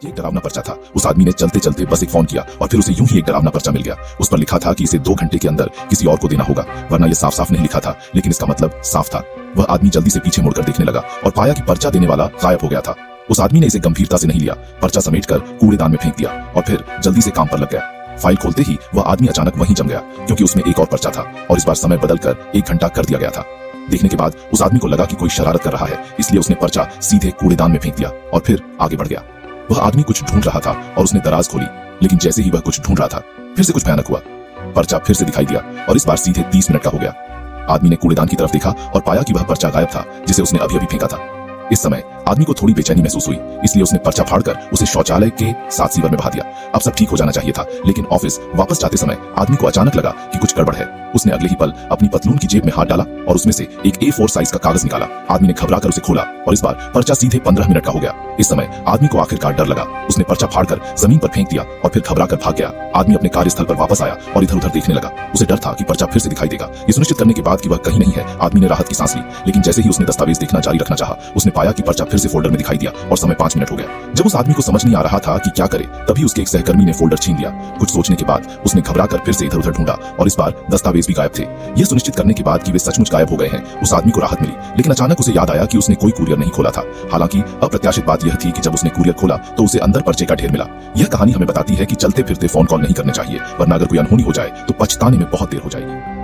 ये एक डरावना पर्चा था। उस आदमी ने चलते चलते बस एक फोन किया और फिर उसे यूं ही एक डरावना पर्चा मिल गया। उस पर लिखा था कि इसे 2 घंटे के अंदर किसी और को देना होगा, वरना ये साफ साफ नहीं लिखा था, लेकिन इसका मतलब साफ था। वह आदमी जल्दी से पीछे मुड़कर देखने लगा और पाया कि पर्चा देने वाला गायब हो गया था। उस आदमी ने इसे गंभीरता से नहीं लिया, पर्चा समेटकर कूड़ेदान में फेंक दिया और फिर जल्दी से काम पर लग गया। फाइल खोलते ही वह आदमी अचानक वहीं जम गया, क्योंकि उसमें एक और पर्चा था और इस बार समय बदलकर 1 घंटा कर दिया गया था। देखने के बाद उस आदमी को लगा कि कोई शरारत कर रहा है, इसलिए उसने पर्चा सीधे कूड़ेदान में फेंक दिया और फिर आगे बढ़ गया। वह आदमी कुछ ढूंढ रहा था और उसने दराज खोली, लेकिन जैसे ही वह कुछ ढूंढ रहा था फिर से कुछ भयानक हुआ। पर्चा फिर से दिखाई दिया और इस बार सीधे 30 मिनट का हो गया। आदमी ने कूड़ेदान की तरफ देखा और पाया कि वह पर्चा गायब था जिसे उसने अभी अभी फेंका था। इस समय आदमी को थोड़ी बेचैनी महसूस हुई, इसलिए उसने पर्चा फाड़कर उसे शौचालय के साथ सीवर में बहा दिया। अब सब ठीक हो जाना चाहिए था, लेकिन ऑफिस वापस जाते समय आदमी को अचानक लगा कि कुछ गड़बड़ है। उसने अगले ही पल अपनी पतलून की जेब में हाथ डाला और उसमें से एक A4 साइज का कागज निकाला। आदमी ने घबराकर उसे खोला और इस बार पर्चा सीधे 15 मिनट का हो गया। इस समय आदमी को आखिरकार डर लगा। उसने पर्चा फाड़कर जमीन पर फेंक दिया और फिर घबराकर भाग गया। आदमी अपने कार्यस्थल पर वापस आया और इधर उधर देखने लगा। उसे डर था कि पर्चा फिर से दिखाई देगा। ये सुनिश्चित करने के बाद कि वह कहीं नहीं है, आदमी ने राहत की सांस ली, लेकिन जैसे ही उसने दस्तावेज देखना जारी रखना चाहा, उसने पाया कि पर्चा फिर से फोल्डर में दिखाई दिया और समय 5 मिनट हो गया। जब उस आदमी को समझ नहीं आ रहा था कि क्या करे, तभी उसके एक सहकर्मी ने फोल्डर छीन लिया। कुछ सोचने के बाद उसने घबराकर फिर से इधर उधर ढूंढा और इस बार दस्तावेज भी गायब थे। यह सुनिश्चित करने के बाद कि वे सचमुच गायब हो गए हैं, उस आदमी को राहत मिली, लेकिन अचानक उसे याद आया कि उसने कोई कुरियर नहीं खोला था। हालांकि अप्रत्याशित बात यह थी कि जब उसने कुरियर खोला तो उसे अंदर पर्चे का ढेर मिला। यह कहानी हमें बताती है कि चलते फिरते फोन कॉल नहीं करने चाहिए, वरना अगर कोई अनहोनी हो जाए तो पछताने में बहुत देर हो जाएगी।